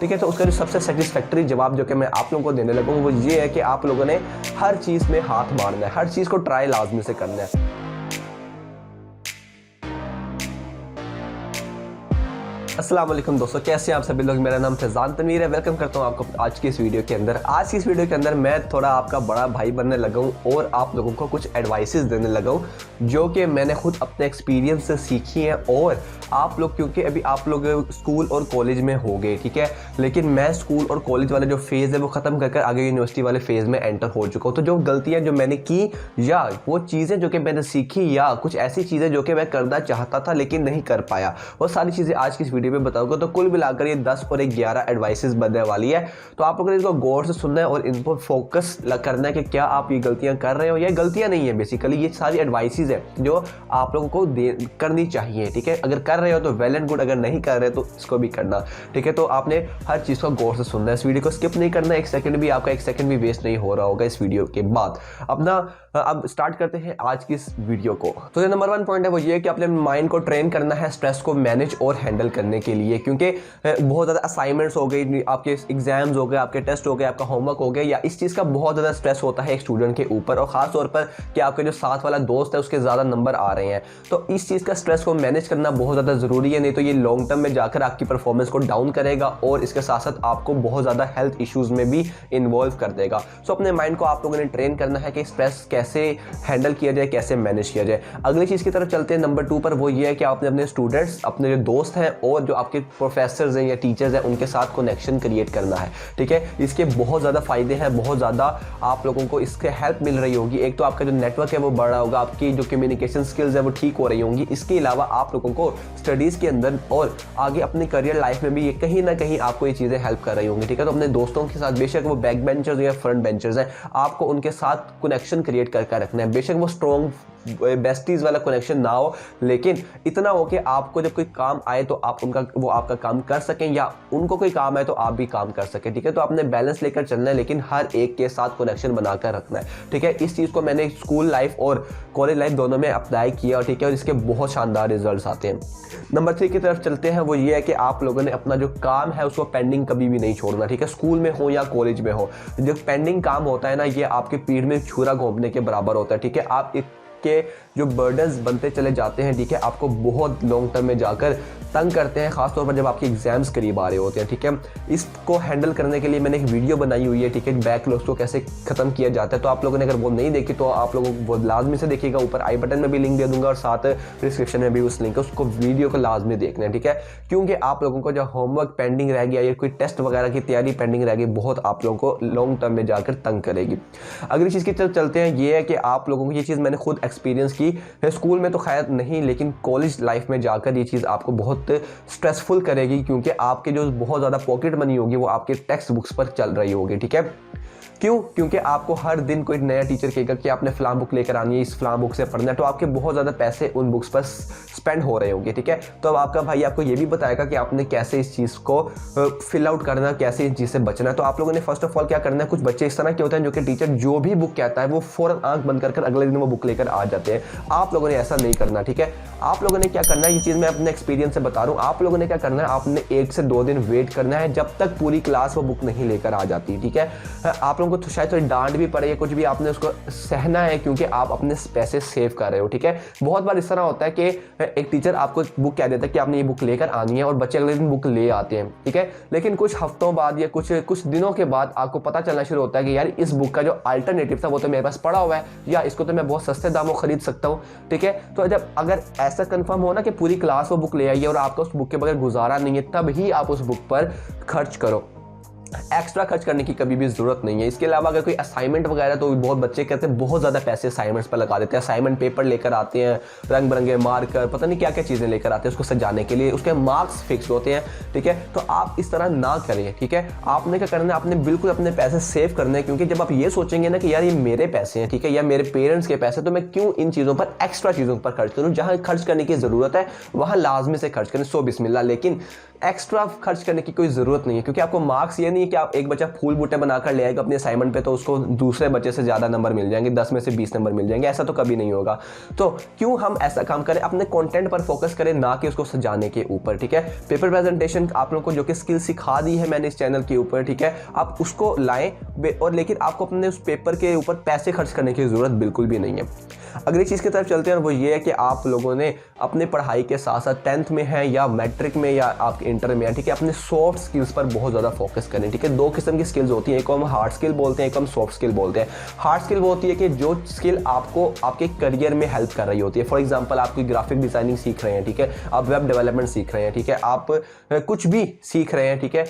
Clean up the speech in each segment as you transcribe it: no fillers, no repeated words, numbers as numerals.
ठीक है। तो उसका जो सबसे सेटिस्फैक्टरी जवाब जो कि मैं आप लोगों को देने लगा हूँ वो ये है कि आप लोगों ने हर चीज़ में हाथ मारना है, हर चीज़ को ट्राई लाजमी से करना है। अस्सलाम वालेकुम दोस्तों, कैसे हैं आप सभी लोग। मेरा नाम फैज़ान तमीर है। वेलकम करता हूं आपको आज की इस वीडियो के अंदर। आज की इस वीडियो के अंदर मैं थोड़ा आपका बड़ा भाई बनने लगा हूं और आप लोगों को कुछ एडवाइसेस देने लगा हूं जो कि मैंने खुद अपने एक्सपीरियंस से सीखी हैं। और आप लोग, क्योंकि अभी आप लोग स्कूल और कॉलेज में हो गए, ठीक है, लेकिन मैं स्कूल और कॉलेज वाले जो फेज़ है वो ख़त्म कर आगे यूनिवर्सिटी वाले फेज़ में एंटर हो चुका हूँ। तो जो गलतियाँ जो मैंने की या वो चीज़ें जो कि मैंने सीखी या कुछ ऐसी चीज़ें जो कि मैं करना चाहता था लेकिन नहीं कर पाया, वो सारी चीज़ें आज की इस वीडियो में बताऊंगा। तो कुल मिलाकर ये 10 और 11 एडवाइसेस बनने वाली है। तो आप लोगों ने इसको गौर से सुनना है और इन पर फोकस करना है कि क्या आप ये गलतियां कर रहे हो या गलतियां नहीं है। बेसिकली ये सारी एडवाइसेस है जो आप लोगों को करनी चाहिए, ठीक है। अगर कर रहे हो तो वेल एंड गुड, अगर नहीं कर रहे तो इसको भी करना, ठीक है। तो आपने हर चीज़ को गौर से सुनना है, इस वीडियो को स्किप नहीं करना। एक सेकंड भी आपका, एक सेकंड भी वेस्ट नहीं हो रहा होगा इस वीडियो के बाद। अपना अब स्टार्ट करते हैं आज की इस वीडियो को। तो जो नंबर 1 पॉइंट है वो ये कि अपने माइंड को ट्रेन करना है स्ट्रेस को मैनेज और हैंडल करने के लिए। क्योंकि बहुत ज़्यादा असाइनमेंट्स हो गई, आपके एग्जाम्स हो गए, आपके टेस्ट हो गए, आपका होमवर्क हो गया, या इस चीज़ का बहुत ज़्यादा स्ट्रेस होता है एक स्टूडेंट के ऊपर, और ख़ास तौर पर कि आपके जो साथ वाला दोस्त है उसके ज़्यादा नंबर आ रहे हैं। तो इस चीज़ का स्ट्रेस को मैनेज करना बहुत ज़्यादा ज़रूरी है, नहीं तो ये लॉन्ग टर्म में जाकर आपकी परफॉर्मेंस को डाउन करेगा और इसके साथ साथ आपको बहुत ज़्यादा हेल्थ इश्यूज़ में भी इन्वॉल्व कर देगा। सो अपने माइंड को आप लोगों ने ट्रेन करना है कि स्ट्रेस कैसे हैंडल किया जाए, कैसे मैनेज किया जाए। अगली चीज़ की तरफ चलते हैं नंबर 2 पर। वो ये है कि आपने अपने स्टूडेंट्स, अपने जो दोस्त हैं और जो आपके प्रोफेसर्स हैं या टीचर्स हैं उनके साथ कनेक्शन क्रिएट करना है, ठीक है। इसके बहुत ज़्यादा फ़ायदे हैं, बहुत ज़्यादा आप लोगों को इसके हेल्प मिल रही होगी। एक तो आपका जो नेटवर्क है वो बढ़ रहा होगा, आपकी जो कम्युनिकेशन स्किल्स है वो ठीक हो रही होंगी। इसके अलावा आप लोगों को स्टडीज़ के अंदर और आगे अपनी करियर लाइफ में भी ये कहीं ना कहीं आपको ये चीज़ें हेल्प कर रही होंगी, ठीक है। तो अपने दोस्तों के साथ, बेशक वो बैक बेंचर्स या फ्रंट बेंचर्स हैं, आपको उनके साथ कनेक्शन क्रिएट करके रखना है। बेशक वो स्ट्रॉन्ग बेस्टीज वाला कनेक्शन ना हो, लेकिन इतना हो कि आपको जब कोई काम आए तो आप वो आपका काम कर सकें, या उनको कोई काम आए तो आप भी काम कर सकें, ठीक है। तो आपने बैलेंस लेकर चलना है, लेकिन हर एक के साथ कनेक्शन बनाकर रखना है, ठीक है। इस चीज़ को मैंने स्कूल लाइफ और कॉलेज लाइफ दोनों में अप्लाई किया, ठीक है, और इसके बहुत शानदार रिजल्ट्स आते हैं। नंबर 3 की तरफ चलते हैं। वो ये है कि आप लोगों ने अपना जो काम है उसको पेंडिंग कभी भी नहीं छोड़ना, ठीक है। स्कूल में हो या कॉलेज में हो, जो पेंडिंग काम होता है ना, ये आपके पीठ में छुरा घोंपने के बराबर होता है, ठीक है। आप के जो बर्डन्स बनते चले जाते हैं, ठीक है, आपको बहुत लॉन्ग टर्म में जाकर तंग करते हैं, खासतौर पर जब आपके एग्जाम्स करीब आ रहे होते हैं, ठीक है। इसको हैंडल करने के लिए मैंने एक वीडियो बनाई हुई है, ठीक है, बैकलॉग्स को कैसे खत्म किया जाता है। तो आप लोगों ने अगर वो नहीं देखी तो आप लोगों को वो लाजमी से देखिएगा। ऊपर आई बटन में भी लिंक दे दूंगा और साथ डिस्क्रिप्शन में भी उस लिंक है, उसको वीडियो को लाजमी देखना है, ठीक है। क्योंकि आप लोगों को जो होमवर्क पेंडिंग रह गया या कोई टेस्ट वगैरह की तैयारी पेंडिंग रह गई, बहुत आप लोगों को लॉन्ग टर्म में जाकर तंग करेगी। अगली चीज़ की तरफ चलते हैं। ये है कि आप लोगों को, ये चीज़ मैंने खुद एक्सपीरियंस की है, स्कूल में तो खैर नहीं, लेकिन कॉलेज लाइफ में जाकर ये चीज़ आपको बहुत स्ट्रेसफुल करेगी, क्योंकि आपके जो बहुत ज़्यादा पॉकेट मनी होगी वो आपके टेक्स्ट बुक्स पर चल रही होगी, ठीक है। क्यों? क्योंकि आपको हर दिन कोई नया टीचर कहेगा कि आपने फलां बुक लेकर आनी है, इस फलां बुक से पढ़ना है, तो आपके बहुत ज़्यादा पैसे उन बुक्स पर स्पेंड हो रहे होंगे, ठीक है। तो अब आपका भाई आपको ये भी बताएगा कि आपने कैसे इस चीज़ को फिल आउट करना, कैसे इस चीज़ से बचना है। तो आप लोगों ने फर्स्ट ऑफ ऑल क्या करना है, कुछ बच्चे इस तरह के होते हैं जो कि टीचर जो भी बुक कहता है वो फ़ौरन आंख बंद कर अगले दिन वो बुक लेकर आ जाते हैं। आप लोगों ने ऐसा नहीं करना, ठीक है। आप लोगों ने क्या करना है, ये चीज़ मैं अपने एक्सपीरियंस से बता रहा हूँ। आप लोगों ने क्या करना है, आपने 1 से 2 दिन वेट करना है जब तक पूरी क्लास वो बुक नहीं लेकर आ जाती, ठीक है। आप लोगों को शायद थोड़ी डांट भी पड़े, कुछ भी, आपने उसको सहना है क्योंकि आप अपने पैसे सेव कर रहे हो, ठीक है। बहुत बार इस तरह होता है कि एक टीचर आपको बुक कह देता है कि आपने ये बुक लेकर आनी है और बच्चे अगले दिन बुक ले आते हैं, ठीक है। लेकिन कुछ हफ्तों बाद या कुछ दिनों के बाद आपको पता चलना शुरू होता है कि यार इस बुक का जो अल्टरनेटिव था वो तो मेरे पास पड़ा हुआ है, या इसको तो मैं बहुत सस्ते दामों खरीद सकता हूँ, ठीक है। तो जब अगर ऐसा कंफर्म हो ना कि पूरी क्लास वो बुक ले आई है और आपका उस बुक के बगैर गुजारा नहीं है, तब ही आप उस बुक पर खर्च करो। एक्स्ट्रा खर्च करने की कभी भी जरूरत नहीं है। इसके अलावा अगर कोई असाइनमेंट वगैरह, तो बहुत बच्चे कहते हैं बहुत ज़्यादा पैसे असाइनमेंट्स पर लगा देते हैं। असाइनमेंट पेपर लेकर आते हैं, रंग बिरंगे मार्कर, पता नहीं क्या क्या चीज़ें लेकर आते हैं उसको सजाने के लिए, उसके मार्क्स फिक्स होते हैं, ठीक है। तो आप इस तरह ना करिए, ठीक है। आपने क्या करना है, आपने बिल्कुल अपने पैसे सेव करने हैं, क्योंकि जब आप ये सोचेंगे ना कि यार ये मेरे पैसे हैं, ठीक है, या मेरे पेरेंट्स के पैसे, तो मैं क्यों इन चीज़ों पर, एक्स्ट्रा चीज़ों पर खर्च करूँ। जहाँ खर्च करने की ज़रूरत है वहाँ लाजमी से खर्च करें, सो बिस्मिल्लाह। लेकिन एक्स्ट्रा खर्च करने की कोई ज़रूरत नहीं है, क्योंकि आपको मार्क्स ये नहीं है कि आप एक बच्चा फूल बूटे बनाकर ले आएगा अपने असाइनमेंट पे तो उसको दूसरे बच्चे से ज़्यादा नंबर मिल जाएंगे, 10 में से 20 नंबर मिल जाएंगे, ऐसा तो कभी नहीं होगा। तो क्यों हम ऐसा काम करें, अपने कंटेंट पर फोकस करें, ना कि उसको सजाने के ऊपर, ठीक है। पेपर प्रेजेंटेशन आप लोगों को जो कि स्किल सिखा दी है मैंने इस चैनल के ऊपर, ठीक है, आप उसको लाएं, और लेकिन आपको अपने उस पेपर के ऊपर पैसे खर्च करने की ज़रूरत बिल्कुल भी नहीं है। अगली चीज़ की तरफ चलते हैं, और वो ये है कि आप लोगों ने अपने पढ़ाई के साथ साथ 10th में है या मैट्रिक में या आपके इंटर में है, ठीक है, अपने सॉफ्ट स्किल्स पर बहुत ज़्यादा फोकस करें, ठीक है। दो किस्म की स्किल्स होती हैं, एक को हम हार्ड स्किल बोलते हैं, एक हम सॉफ्ट स्किल बोलते हैं। हार्ड स्किल वो होती है कि जो स्किल आपको आपके करियर में हेल्प कर रही होती है। फॉर एग्जाम्पल आप कोई ग्राफिक डिज़ाइनिंग सीख रहे हैं, ठीक है, आप वेब डेवलपमेंट सीख रहे हैं, ठीक है, आप कुछ भी सीख रहे हैं, ठीक है,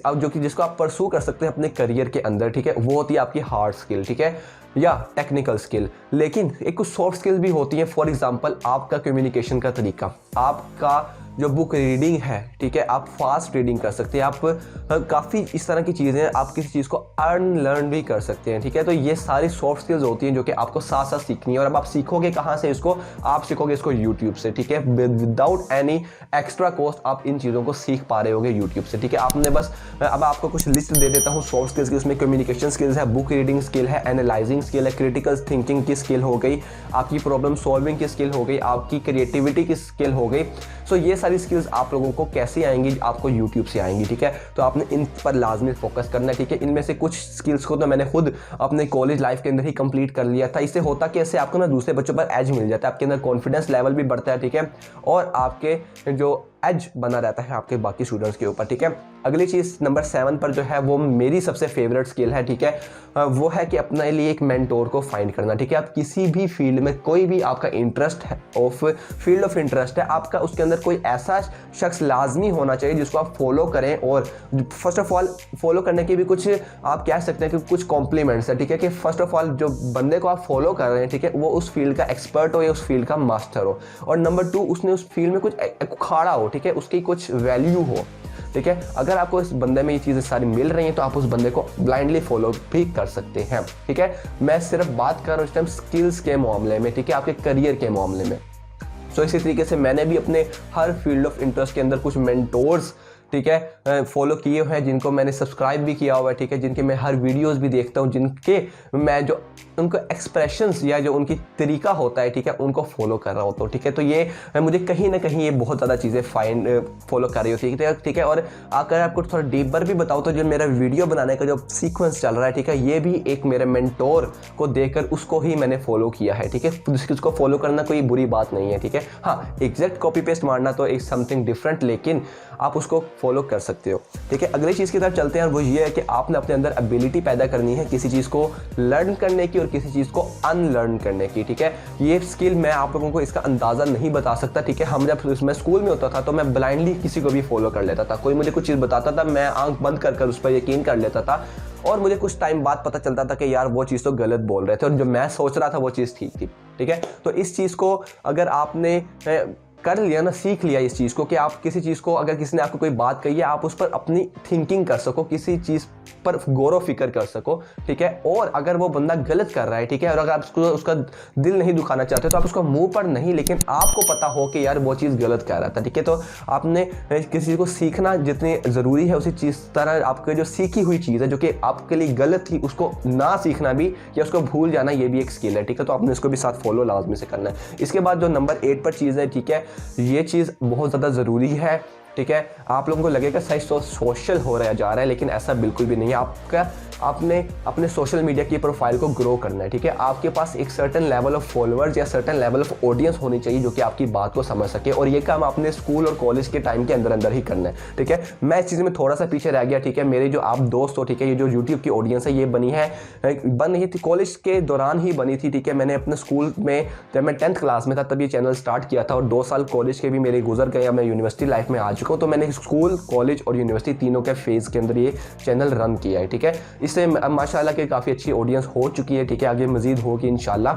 जो कि जिसको आप परसू कर सकते हैं अपने करियर के अंदर, ठीक है, वो होती है आपकी हार्ड स्किल, ठीक है, या टेक्निकल स्किल। लेकिन एक कुछ सॉफ्ट स्किल्स भी होती हैं। फॉर एग्जांपल आपका कम्युनिकेशन का तरीका, आपका जो बुक रीडिंग है, ठीक है, आप फास्ट रीडिंग कर सकते हैं, आप काफ़ी इस तरह की चीज़ें, आप किसी चीज़ को अनलर्न भी कर सकते हैं, ठीक है। तो ये सारी सॉफ्ट स्किल्स होती हैं जो कि आपको साथ साथ सीखनी है। और अब आप सीखोगे कहाँ से इसको, आप सीखोगे इसको यूट्यूब से, ठीक है, विदाउट एनी एक्स्ट्रा कॉस्ट आप इन चीज़ों को सीख पा रहे होगे यूट्यूब से, ठीक है। आपने बस, अब आपको कुछ लिस्ट दे देता हूँ सॉफ्ट स्किल्स की, उसमें कम्युनिकेशन स्किल्स है, बुक रीडिंग स्किल है, एनालाइजिंग स्किल है, क्रिटिकल थिंकिंग की स्किल हो गई, आपकी प्रॉब्लम सॉल्विंग की स्किल हो गई, आपकी क्रिएटिविटी की स्किल हो गई। सो ये सारी स्किल्स आप लोगों को कैसे आएंगी, आपको यूट्यूब से आएंगी, ठीक है। तो आपने इन पर लाजमी फोकस करना है, ठीक है। इनमें से कुछ स्किल्स को तो मैंने खुद अपने कॉलेज लाइफ के अंदर ही कंप्लीट कर लिया था। इससे होता कि ऐसे आपको ना दूसरे बच्चों पर एज मिल जाता है, आपके अंदर कॉन्फिडेंस लेवल भी बढ़ता है, ठीक है, और आपके जो एज बना रहता है आपके बाकी स्टूडेंट्स के ऊपर, ठीक है। अगली चीज़ नंबर 7 पर जो है वो मेरी सबसे फेवरेट स्किल है, ठीक है, वो है कि अपने लिए एक मेंटोर को फाइंड करना, ठीक है। आप किसी भी फील्ड में, कोई भी आपका इंटरेस्ट है, फील्ड ऑफ इंटरेस्ट है आपका, उसके अंदर कोई ऐसा शख्स लाजमी होना चाहिए जिसको आप फॉलो करें। और फर्स्ट ऑफ ऑल फॉलो करने के भी कुछ आप कह सकते हैं कि कुछ कॉम्प्लीमेंट्स है, ठीक है, कि फर्स्ट ऑफ ऑल जो बंदे को आप फॉलो कर रहे हैं, ठीक है, वो उस फील्ड का एक्सपर्ट हो या उस फील्ड का मास्टर हो, और नंबर 2 उसने उस फील्ड में कुछ उखाड़ा हो, ठीक है, उसकी कुछ वैल्यू हो, ठीक है। अगर आपको इस बंदे में ये चीज़ें सारी मिल रही हैं तो आप उस बंदे को ब्लाइंडली फॉलो भी कर सकते हैं, ठीक है। मैं सिर्फ बात कर रहा हूँ इस टाइम स्किल्स के मामले में, ठीक है, आपके करियर के मामले में। सो इसी तरीके से मैंने भी अपने हर फील्ड ऑफ इंटरेस्ट के अंदर कुछ मेंटोर्स, ठीक है, फॉलो किए हुए हैं, जिनको मैंने सब्सक्राइब भी किया हुआ है, ठीक है, जिनके मैं हर वीडियोस भी देखता हूँ, जिनके मैं जो उनको एक्सप्रेशंस या जो उनकी तरीका होता है, ठीक है, उनको फॉलो कर रहा होता हूँ, ठीक है। तो ये मुझे कहीं ना कहीं ये बहुत ज़्यादा चीज़ें फॉलो कर रही होती है, ठीक है। और अगर आपको थोड़ा डीपर भी बताओ तो जो मेरा वीडियो बनाने का जो सीक्वेंस चल रहा है, ठीक है, ये भी एक मेरे मेंटोर को देखकर उसको ही मैंने फॉलो किया है, ठीक है। उसको फॉलो करना कोई बुरी बात नहीं है, ठीक है। हाँ, एग्जैक्ट कॉपी पेस्ट मारना तो एक समथिंग डिफरेंट, लेकिन आप उसको फॉलो कर सकते हो, ठीक है। अगली चीज़ की तरफ चलते हैं, और वो ये है कि आपने अपने अंदर एबिलिटी पैदा करनी है किसी चीज़ को लर्न करने की और किसी चीज़ को अनलर्न करने की, ठीक है। ये स्किल मैं आप लोगों को इसका अंदाज़ा नहीं बता सकता, ठीक है। हम जब मैं स्कूल में होता था तो मैं ब्लाइंडली किसी को भी फॉलो कर लेता था, कोई मुझे कुछ चीज़ बताता था, मैं आंख बंद कर उस पर यकीन कर लेता था, और मुझे कुछ टाइम बाद पता चलता था कि यार वो चीज़ तो गलत बोल रहे थे, और जो मैं सोच रहा था वो चीज़ ठीक थी, ठीक है। तो इस चीज़ को अगर आपने कर लिया ना, सीख लिया इस चीज़ को कि आप किसी चीज़ को, अगर किसी ने आपको कोई बात कही है, आप उस पर अपनी थिंकिंग कर सको, किसी चीज़ पर गौर फिक्र कर सको, ठीक है। और अगर वो बंदा गलत कर रहा है, ठीक है, और अगर आप उसका दिल नहीं दुखाना चाहते तो आप उसको मुंह पर नहीं, लेकिन आपको पता हो कि यार वो चीज़ गलत कर रहा था, ठीक है। तो आपने किसी चीज़ को सीखना जितनी ज़रूरी है, उसी चीज़ तरह आपके जो सीखी हुई चीज़ है जो कि आपके लिए गलत थी, उसको ना सीखना भी या उसको भूल जाना, ये भी एक स्किल है, ठीक है। तो आपने इसको भी साथ फॉलो लाजमी से करना है। इसके बाद जो नंबर 8 पर चीज़ है, ठीक है, ये चीज़ बहुत ज़्यादा ज़रूरी है, ठीक है। आप लोगों को लगेगा सही सोशल हो रहा जा रहा है, लेकिन ऐसा बिल्कुल भी नहीं है। आपने अपने सोशल मीडिया की प्रोफाइल को ग्रो करना है, ठीक है। आपके पास एक सर्टेन लेवल ऑफ फॉलोअर्स या सर्टेन लेवल ऑफ ऑडियंस होनी चाहिए जो कि आपकी बात को समझ सके, और ये काम आपने स्कूल और कॉलेज के टाइम के अंदर ही करना है, ठीक है। मैं इस चीज़ में थोड़ा सा पीछे रह गया, ठीक है। मेरे जो आप दोस्त हो, ठीक है, ये जो यूट्यूब की ऑडियंस है ये बन नहीं थी, कॉलेज के दौरान ही बनी थी, ठीक है। मैंने अपने स्कूल में जब मैं 10th क्लास में था तब ये चैनल स्टार्ट किया था, और 2 साल कॉलेज के भी मेरे गुजर गए, मैं यूनिवर्सिटी लाइफ में आ चुका हूँ। तो मैंने स्कूल, कॉलेज और यूनिवर्सिटी तीनों के फेज़ के अंदर ये चैनल रन किया है, ठीक है। इससे माशाल्लाह के काफ़ी अच्छी ऑडियंस हो चुकी है, ठीक है, आगे मज़ीद होगी इंशाल्लाह।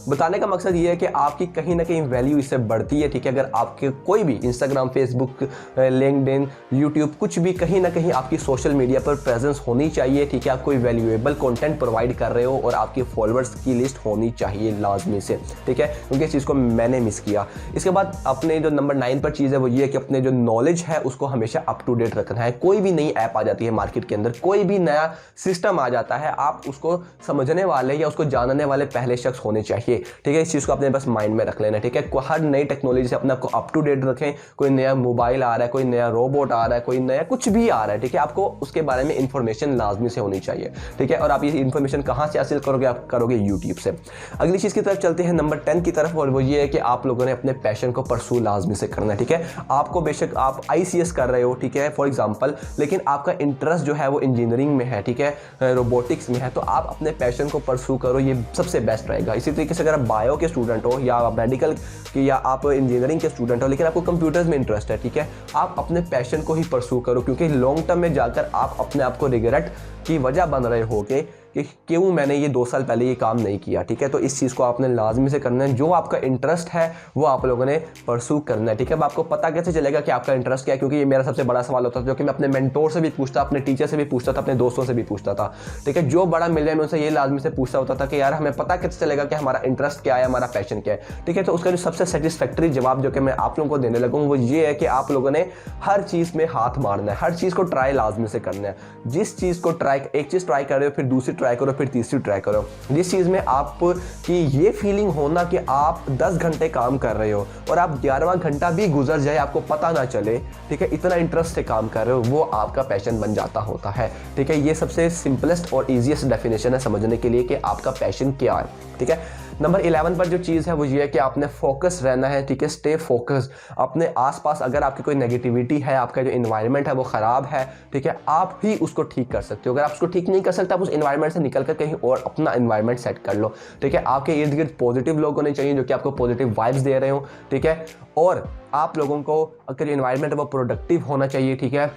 बताने का मकसद ये है कि आपकी कहीं ना कहीं वैल्यू इससे बढ़ती है, ठीक है। अगर आपके कोई भी इंस्टाग्राम, फेसबुक, लिंक्डइन, यूट्यूब, कुछ भी कहीं ना कहीं आपकी सोशल मीडिया पर प्रेजेंस होनी चाहिए, ठीक है। आप कोई वैल्यूएबल कंटेंट प्रोवाइड कर रहे हो और आपके फॉलोअर्स की लिस्ट होनी चाहिए लाजमी से, ठीक है, क्योंकि इस चीज़ को मैंने मिस किया। इसके बाद अपने जो नंबर 9 पर चीज़ है वो ये है कि अपने जो नॉलेज है उसको हमेशा अप टू डेट रखना है। कोई भी नई ऐप आ जाती है मार्केट के अंदर, कोई भी नया सिस्टम आ जाता है, आप उसको समझने वाले या उसको जानने वाले पहले शख्स होने चाहिए, ठीक है। इस चीज़ को अपने बस माइंड में रख लेना, ठीक है। हर नई टेक्नोलॉजी से अपने आपको अप टू डेट रखें। कोई नया मोबाइल आ रहा है, कोई नया रोबोट आ रहा है, कोई नया कुछ भी आ रहा है, ठीक है, आपको उसके बारे में इंफॉर्मेशन लाजमी से होनी चाहिए, ठीक है। और आप ये इंफॉर्मेशन कहाँ से हासिल करोगे? आप करोगे यूट्यूब से। अगली चीज़ की तरफ चलते हैं, नंबर 10 की तरफ, और वो ये है कि आप लोगों ने अपने पैशन को परसू लाजमी से करना है, ठीक है। आपको बेशक आप ICS कर रहे हो, ठीक है, फॉर एग्जांपल, लेकिन आपका इंटरेस्ट जो है वो इंजीनियरिंग में है, ठीक है, रोबोटिक्स में है, तो आप अपने पैशन को परसू करो, ये सबसे बेस्ट रहेगा। इसी तरीके से अगर आप बायो के स्टूडेंट हो या मेडिकल की या आप इंजीनियरिंग के स्टूडेंट हो लेकिन आपको कंप्यूटर्स में इंटरेस्ट है, ठीक है, आप अपने पैशन को ही परसू करो, क्योंकि लॉन्ग टर्म में जाकर आप अपने आप को रिग्रेट की वजह बन रहे होगे कि क्यों मैंने ये 2 साल पहले ये काम नहीं किया, ठीक है। तो इस चीज़ को आपने लाजमी से करना है। जो आपका इंटरेस्ट है वो आप लोगों ने परसू करना है, ठीक है। अब आपको पता कैसे चलेगा कि आपका इंटरेस्ट क्या है? क्योंकि ये मेरा सबसे बड़ा सवाल होता था, जो कि मैं अपने मेंटोर से भी पूछता, अपने टीचर से भी पूछता था, अपने दोस्तों से भी पूछता था, ठीक है। जो बड़ा मिल जाए मैं उनसे ये लाजमी से पूछता होता था कि यार हमें पता कैसे चलेगा कि हमारा इंटरेस्ट क्या है, हमारा पैशन क्या है, ठीक है। तो उसका जो सबसे सेटिस्फैक्टरी जवाब जो कि मैं आप लोगों को देने लगा हूँ वो ये है कि आप लोगों ने हर चीज़ में हाथ मारना है, हर चीज़ को ट्राई लाजमी से करना है। जिस चीज़ को एक चीज़ ट्राई कर रहे हो, फिर दूसरी ट्राई करो, फिर तीसरी ट्राई करो। जिस चीज़ में आपकी ये फीलिंग होना कि आप 10 घंटे काम कर रहे हो और आप 11वां घंटा भी गुजर जाए, आपको पता ना चले, ठीक है, इतना इंटरेस्ट से काम कर रहे हो, वो आपका पैशन बन जाता होता है, ठीक है। ये सबसे सिंपलेस्ट और ईजीएस्ट डेफिनेशन है समझने के लिए कि आपका पैशन क्या है, ठीक है। नंबर 11 पर जो चीज़ है वो ये है कि आपने फोकस रहना है, ठीक है। Stay focus. अपने आसपास अगर आपकी कोई नेगेटिविटी है, आपका जो इन्वायरमेंट है वो ख़राब है, ठीक है, आप ही उसको ठीक कर सकते हो। अगर आप उसको ठीक नहीं कर सकते, आप उस इन्वायरमेंट से निकल कर कहीं और अपना इन्वायरमेंट सेट कर लो, ठीक है। आपके इर्द गिर्द पॉजिटिव लोग होने चाहिए जो कि आपको पॉजिटिव वाइब्स दे रहे हो, ठीक है। और आप लोगों को अगर इन्वायरमेंट है वो प्रोडक्टिव होना चाहिए, ठीक है।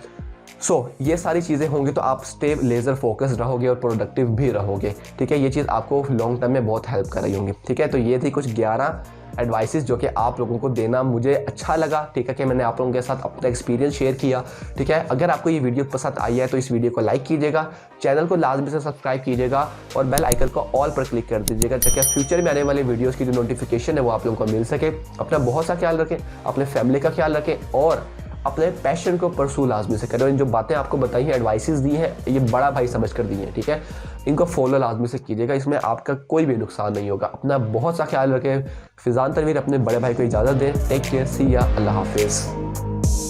ये सारी चीज़ें होंगी तो आप स्टे लेज़र फोकस्ड रहोगे और प्रोडक्टिव भी रहोगे, ठीक है। ये चीज़ आपको लॉन्ग टर्म में बहुत हेल्प कर रही होंगी, ठीक है। तो ये थी कुछ 11 एडवाइसेस जो कि आप लोगों को देना मुझे अच्छा लगा, ठीक है, कि मैंने आप लोगों के साथ अपना एक्सपीरियंस शेयर किया, ठीक है। अगर आपको ये वीडियो पसंद आई है तो इस वीडियो को लाइक कीजिएगा, चैनल को लाजमी से सब्सक्राइब कीजिएगा और बेल आइकन को ऑल पर क्लिक कर दीजिएगा ताकि फ्यूचर में आने वाले वीडियोज़ की जो नोटिफिकेशन है वो आप लोगों को मिल सके। अपना बहुत सा ख्याल रखें, अपने फैमिली का ख्याल रखें और अपने पैशन को परसू लाजमी से करें। इन जो बातें आपको बताई हैं, एडवाइसेस दी हैं, ये बड़ा भाई समझ कर दी हैं, ठीक है। इनको फॉलो लाजमी से कीजिएगा, इसमें आपका कोई भी नुकसान नहीं होगा। अपना बहुत सा ख्याल रखें। फिजान तनवीर अपने बड़े भाई को इजाज़त दें। टेक केयर, सी या, अल्लाह हाफिज़।